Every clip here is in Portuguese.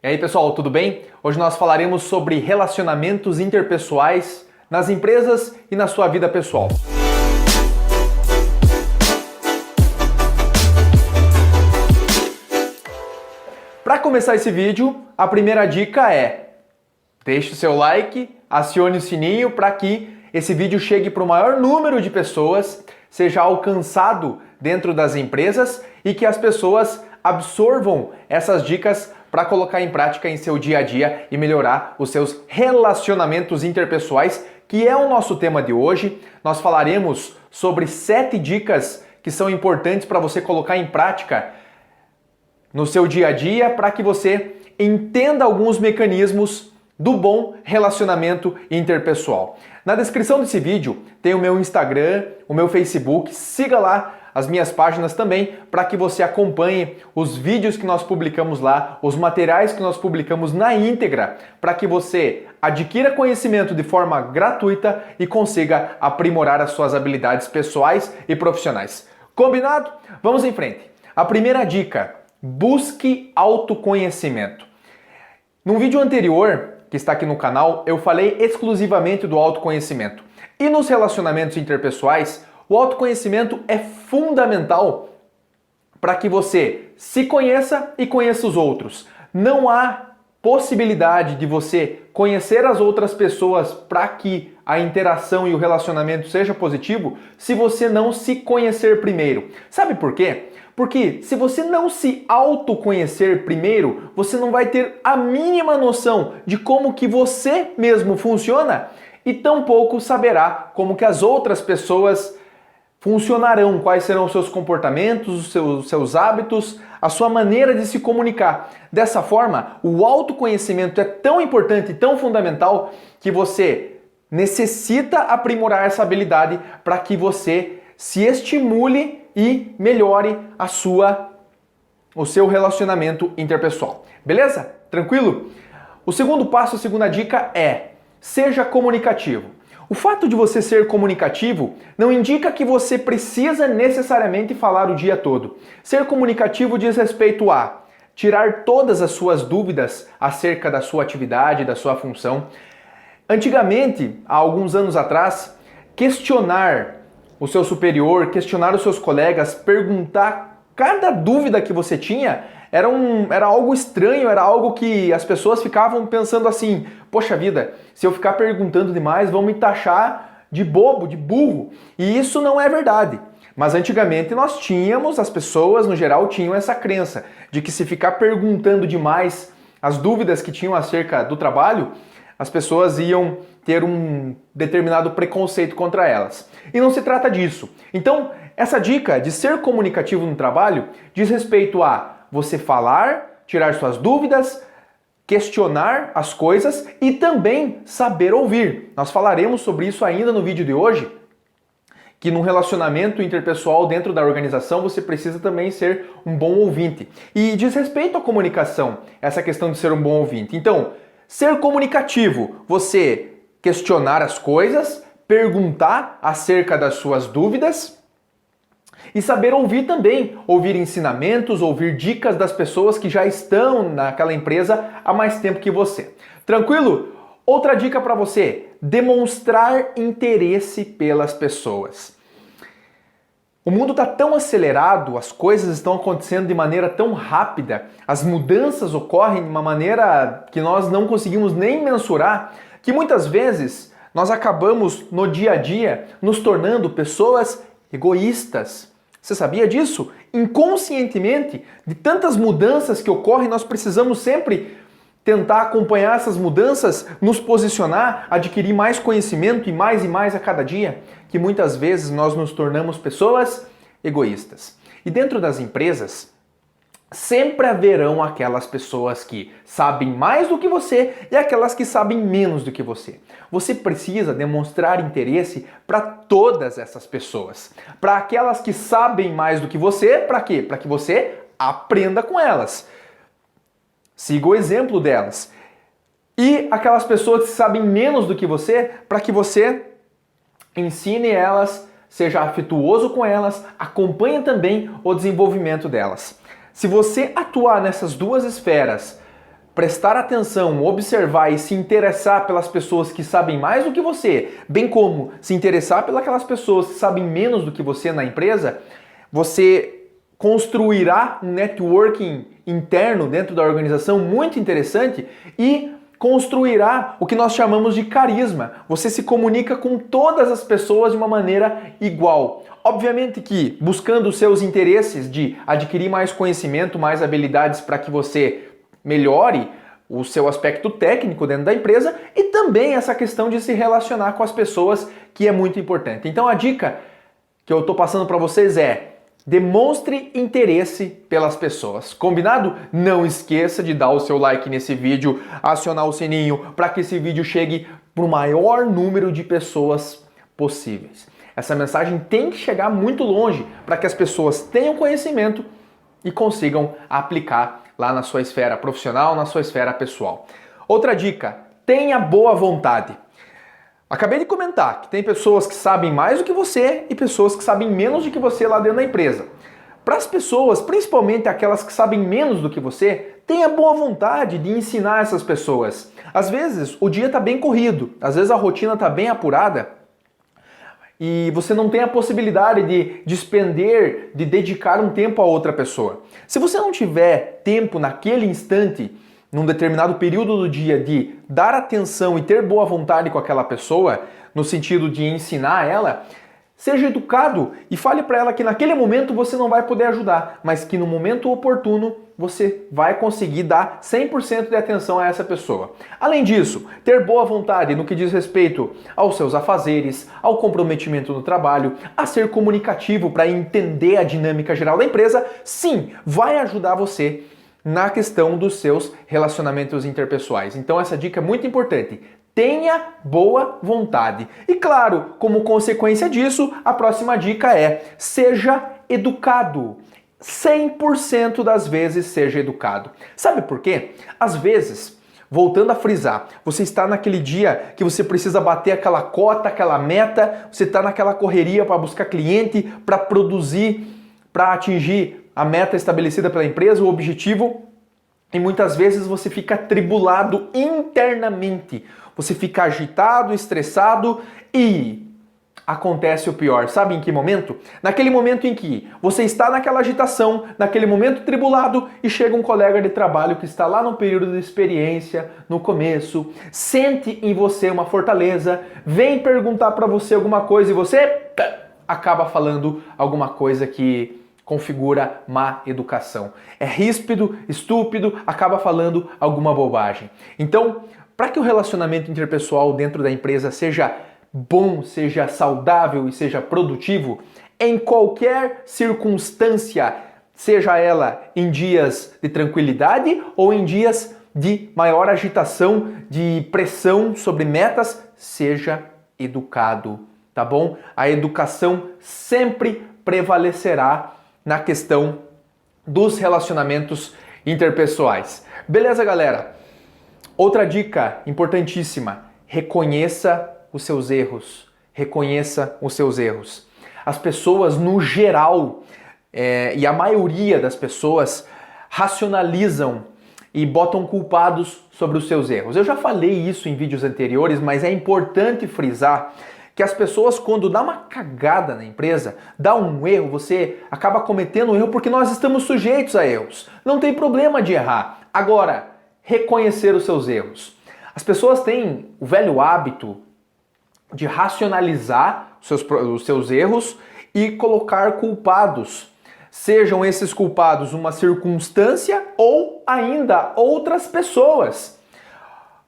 E aí pessoal, tudo bem? Hoje nós falaremos sobre relacionamentos interpessoais nas empresas e na sua vida pessoal. Para começar esse vídeo, a primeira dica é: deixe o seu like, acione o sininho para que esse vídeo chegue para o maior número de pessoas, seja alcançado dentro das empresas e que as pessoas absorvam essas dicas para colocar em prática em seu dia a dia e melhorar os seus relacionamentos interpessoais, que é o nosso tema de hoje. Nós falaremos sobre 7 dicas que são importantes para você colocar em prática no seu dia a dia para que você entenda alguns mecanismos do bom relacionamento interpessoal. Na descrição desse vídeo tem o meu Instagram, o meu Facebook, siga lá as minhas páginas também para que você acompanhe os vídeos que nós publicamos lá, os materiais que nós publicamos na íntegra, para que você adquira conhecimento de forma gratuita e consiga aprimorar as suas habilidades pessoais e profissionais. Combinado? Vamos em frente. A primeira dica: busque autoconhecimento. Num vídeo anterior, que está aqui no canal, eu falei exclusivamente do autoconhecimento. E nos relacionamentos interpessoais, o autoconhecimento é fundamental para que você se conheça e conheça os outros. Não há possibilidade de você conhecer as outras pessoas para que a interação e o relacionamento seja positivo se você não se conhecer primeiro. Sabe por quê? Porque se você não se autoconhecer primeiro, você não vai ter a mínima noção de como que você mesmo funciona e tampouco saberá como que as outras pessoas funcionarão, quais serão os seus comportamentos, os seus hábitos, a sua maneira de se comunicar. Dessa forma, o autoconhecimento é tão importante e tão fundamental que você necessita aprimorar essa habilidade para que você se estimule e melhore o seu relacionamento interpessoal. Beleza? Tranquilo? O segundo passo, a segunda dica é: seja comunicativo. O fato de você ser comunicativo não indica que você precisa necessariamente falar o dia todo. Ser comunicativo diz respeito a tirar todas as suas dúvidas acerca da sua atividade, da sua função. Antigamente, há alguns anos atrás, questionar o seu superior, questionar os seus colegas, perguntar cada dúvida que você tinha, era algo estranho, era algo que as pessoas ficavam pensando assim: poxa vida, se eu ficar perguntando demais, vão me taxar de bobo, de burro. E isso não é verdade. Mas antigamente as pessoas no geral tinham essa crença de que se ficar perguntando demais as dúvidas que tinham acerca do trabalho, as pessoas iam ter um determinado preconceito contra elas. E não se trata disso. Então, essa dica de ser comunicativo no trabalho diz respeito a você falar, tirar suas dúvidas, questionar as coisas e também saber ouvir. Nós falaremos sobre isso ainda no vídeo de hoje, que no relacionamento interpessoal dentro da organização você precisa também ser um bom ouvinte. E diz respeito à comunicação, essa questão de ser um bom ouvinte. Então, ser comunicativo, você questionar as coisas, perguntar acerca das suas dúvidas e saber ouvir também, ouvir ensinamentos, ouvir dicas das pessoas que já estão naquela empresa há mais tempo que você. Tranquilo? Outra dica para você: demonstrar interesse pelas pessoas. O mundo está tão acelerado, as coisas estão acontecendo de maneira tão rápida, as mudanças ocorrem de uma maneira que nós não conseguimos nem mensurar, que muitas vezes nós acabamos no dia a dia nos tornando pessoas egoístas. Você sabia disso? Inconscientemente, de tantas mudanças que ocorrem, nós precisamos sempre tentar acompanhar essas mudanças, nos posicionar, adquirir mais conhecimento e mais a cada dia, que muitas vezes nós nos tornamos pessoas egoístas. E dentro das empresas, sempre haverão aquelas pessoas que sabem mais do que você e aquelas que sabem menos do que você. Você precisa demonstrar interesse para todas essas pessoas. Para aquelas que sabem mais do que você, para quê? Para que você aprenda com elas. Siga o exemplo delas. E aquelas pessoas que sabem menos do que você, para que você ensine elas, seja afetuoso com elas, acompanhe também o desenvolvimento delas. Se você atuar nessas duas esferas, prestar atenção, observar e se interessar pelas pessoas que sabem mais do que você, bem como se interessar pelas pessoas que sabem menos do que você na empresa, você construirá um networking interno dentro da organização muito interessante e construirá o que nós chamamos de carisma. Você se comunica com todas as pessoas de uma maneira igual. Obviamente que buscando os seus interesses de adquirir mais conhecimento, mais habilidades para que você melhore o seu aspecto técnico dentro da empresa e também essa questão de se relacionar com as pessoas, que é muito importante. Então a dica que eu estou passando para vocês é: demonstre interesse pelas pessoas. Combinado? Não esqueça de dar o seu like nesse vídeo, acionar o sininho para que esse vídeo chegue para o maior número de pessoas possíveis. Essa mensagem tem que chegar muito longe para que as pessoas tenham conhecimento e consigam aplicar lá na sua esfera profissional, na sua esfera pessoal. Outra dica: tenha boa vontade. Acabei de comentar que tem pessoas que sabem mais do que você e pessoas que sabem menos do que você lá dentro da empresa. Para as pessoas, principalmente aquelas que sabem menos do que você, tenha boa vontade de ensinar essas pessoas. Às vezes o dia está bem corrido, às vezes a rotina está bem apurada e você não tem a possibilidade de despender, de dedicar um tempo a outra pessoa. Se você não tiver tempo naquele instante, num determinado período do dia, de dar atenção e ter boa vontade com aquela pessoa, no sentido de ensinar ela, seja educado e fale para ela que naquele momento você não vai poder ajudar, mas que no momento oportuno você vai conseguir dar 100% de atenção a essa pessoa. Além disso, ter boa vontade no que diz respeito aos seus afazeres, ao comprometimento no trabalho, a ser comunicativo para entender a dinâmica geral da empresa, sim, vai ajudar você na questão dos seus relacionamentos interpessoais. Então essa dica é muito importante. Tenha boa vontade. E claro, como consequência disso, a próxima dica é: seja educado. 100% das vezes seja educado. Sabe por quê? Às vezes, voltando a frisar, você está naquele dia que você precisa bater aquela cota, aquela meta, você está naquela correria para buscar cliente, para produzir, para atingir a meta estabelecida pela empresa, o objetivo, e muitas vezes você fica atribulado internamente. Você fica agitado, estressado e acontece o pior. Sabe em que momento? Naquele momento em que você está naquela agitação, naquele momento tribulado e chega um colega de trabalho que está lá no período de experiência, no começo, sente em você uma fortaleza, vem perguntar para você alguma coisa e você acaba falando alguma coisa que configura má educação. É ríspido, estúpido, acaba falando alguma bobagem. Então, para que o relacionamento interpessoal dentro da empresa seja bom, seja saudável e seja produtivo, em qualquer circunstância, seja ela em dias de tranquilidade ou em dias de maior agitação, de pressão sobre metas, seja educado, tá bom? A educação sempre prevalecerá na questão dos relacionamentos interpessoais. Beleza, galera? Outra dica importantíssima: reconheça os seus erros. Reconheça os seus erros. As pessoas, no geral, e a maioria das pessoas, racionalizam e botam culpados sobre os seus erros. Eu já falei isso em vídeos anteriores, mas é importante frisar que as pessoas, quando dá uma cagada na empresa, dá um erro, você acaba cometendo um erro porque nós estamos sujeitos a erros. Não tem problema de errar. Agora, reconhecer os seus erros. As pessoas têm o velho hábito de racionalizar os seus erros e colocar culpados. Sejam esses culpados uma circunstância ou ainda outras pessoas.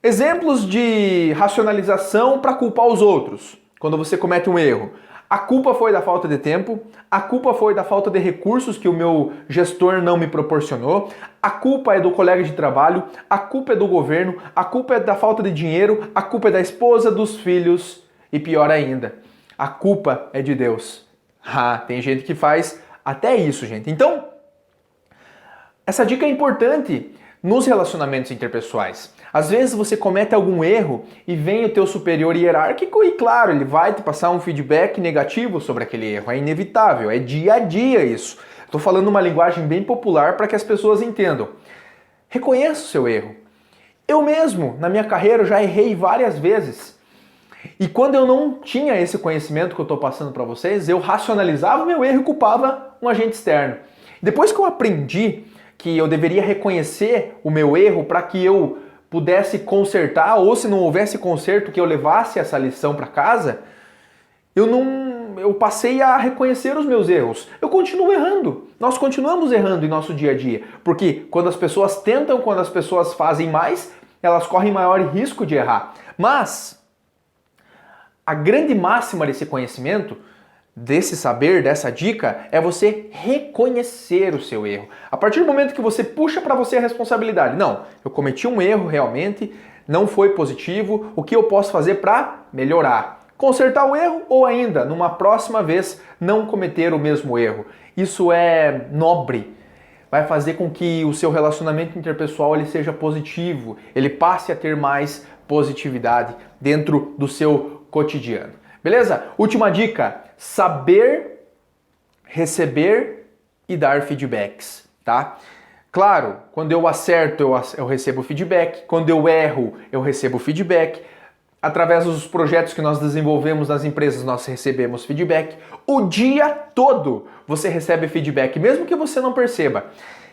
Exemplos de racionalização para culpar os outros. Quando você comete um erro, a culpa foi da falta de tempo, a culpa foi da falta de recursos que o meu gestor não me proporcionou, a culpa é do colega de trabalho, a culpa é do governo, a culpa é da falta de dinheiro, a culpa é da esposa, dos filhos e pior ainda, a culpa é de Deus. Tem gente que faz até isso, gente. Então, essa dica é importante nos relacionamentos interpessoais. Às vezes você comete algum erro e vem o teu superior hierárquico e, claro, ele vai te passar um feedback negativo sobre aquele erro. É inevitável, é dia a dia isso. Estou falando uma linguagem bem popular para que as pessoas entendam. Reconheça o seu erro. Eu mesmo, na minha carreira, eu já errei várias vezes. E quando eu não tinha esse conhecimento que eu estou passando para vocês, eu racionalizava o meu erro e culpava um agente externo. Depois que eu aprendi que eu deveria reconhecer o meu erro para que eu pudesse consertar, ou se não houvesse conserto, que eu levasse essa lição para casa, eu passei a reconhecer os meus erros. Eu continuo errando. Nós continuamos errando em nosso dia a dia. Porque quando as pessoas tentam, quando as pessoas fazem mais, elas correm maior risco de errar. Mas a grande máxima desse conhecimento, desse saber, dessa dica, é você reconhecer o seu erro. A partir do momento que você puxa para você a responsabilidade. Não, eu cometi um erro realmente, não foi positivo, o que eu posso fazer para melhorar? Consertar o erro ou ainda, numa próxima vez, não cometer o mesmo erro. Isso é nobre. Vai fazer com que o seu relacionamento interpessoal ele seja positivo, ele passe a ter mais positividade dentro do seu cotidiano. Beleza? Última dica, saber receber e dar feedbacks, tá? Claro, quando eu acerto, eu recebo feedback, quando eu erro, eu recebo feedback. Através dos projetos que nós desenvolvemos nas empresas, nós recebemos feedback. O dia todo você recebe feedback, mesmo que você não perceba.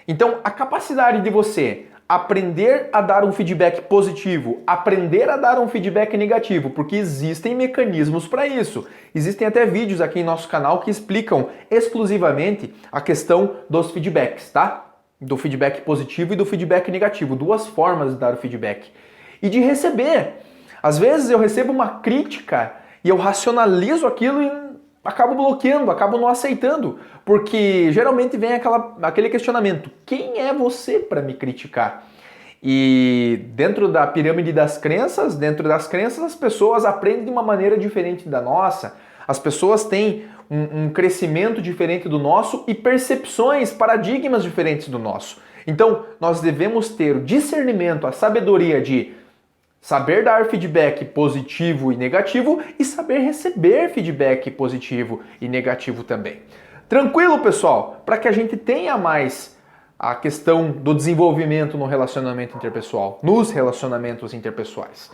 Então, a capacidade de você aprender a dar um feedback positivo, aprender a dar um feedback negativo, porque existem mecanismos para isso. Existem até vídeos aqui em nosso canal que explicam exclusivamente a questão dos feedbacks, tá? Do feedback positivo e do feedback negativo, duas formas de dar o feedback. E de receber. Às vezes eu recebo uma crítica e eu racionalizo aquilo e acabo bloqueando, acabo não aceitando, porque geralmente vem aquele questionamento: quem é você para me criticar? E dentro da pirâmide das crenças, as pessoas aprendem de uma maneira diferente da nossa. As pessoas têm um crescimento diferente do nosso e percepções, paradigmas diferentes do nosso. Então, nós devemos ter o discernimento, a sabedoria de saber dar feedback positivo e negativo e saber receber feedback positivo e negativo também. Tranquilo, pessoal? Para que a gente tenha mais a questão do desenvolvimento no relacionamento interpessoal, nos relacionamentos interpessoais.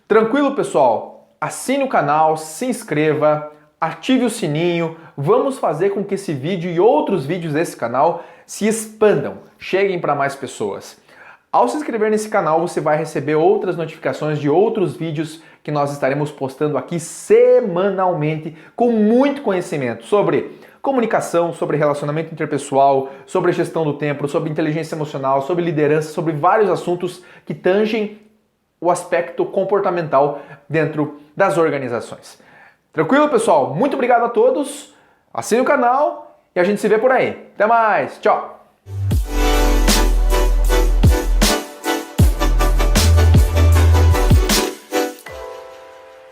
Tranquilo, pessoal? Assine o canal, se inscreva, ative o sininho, vamos fazer com que esse vídeo e outros vídeos desse canal se expandam, cheguem para mais pessoas. Ao se inscrever nesse canal, você vai receber outras notificações de outros vídeos que nós estaremos postando aqui semanalmente com muito conhecimento sobre comunicação, sobre relacionamento interpessoal, sobre gestão do tempo, sobre inteligência emocional, sobre liderança, sobre vários assuntos que tangem o aspecto comportamental dentro das organizações. Tranquilo, pessoal? Muito obrigado a todos, assine o canal e a gente se vê por aí. Até mais, tchau!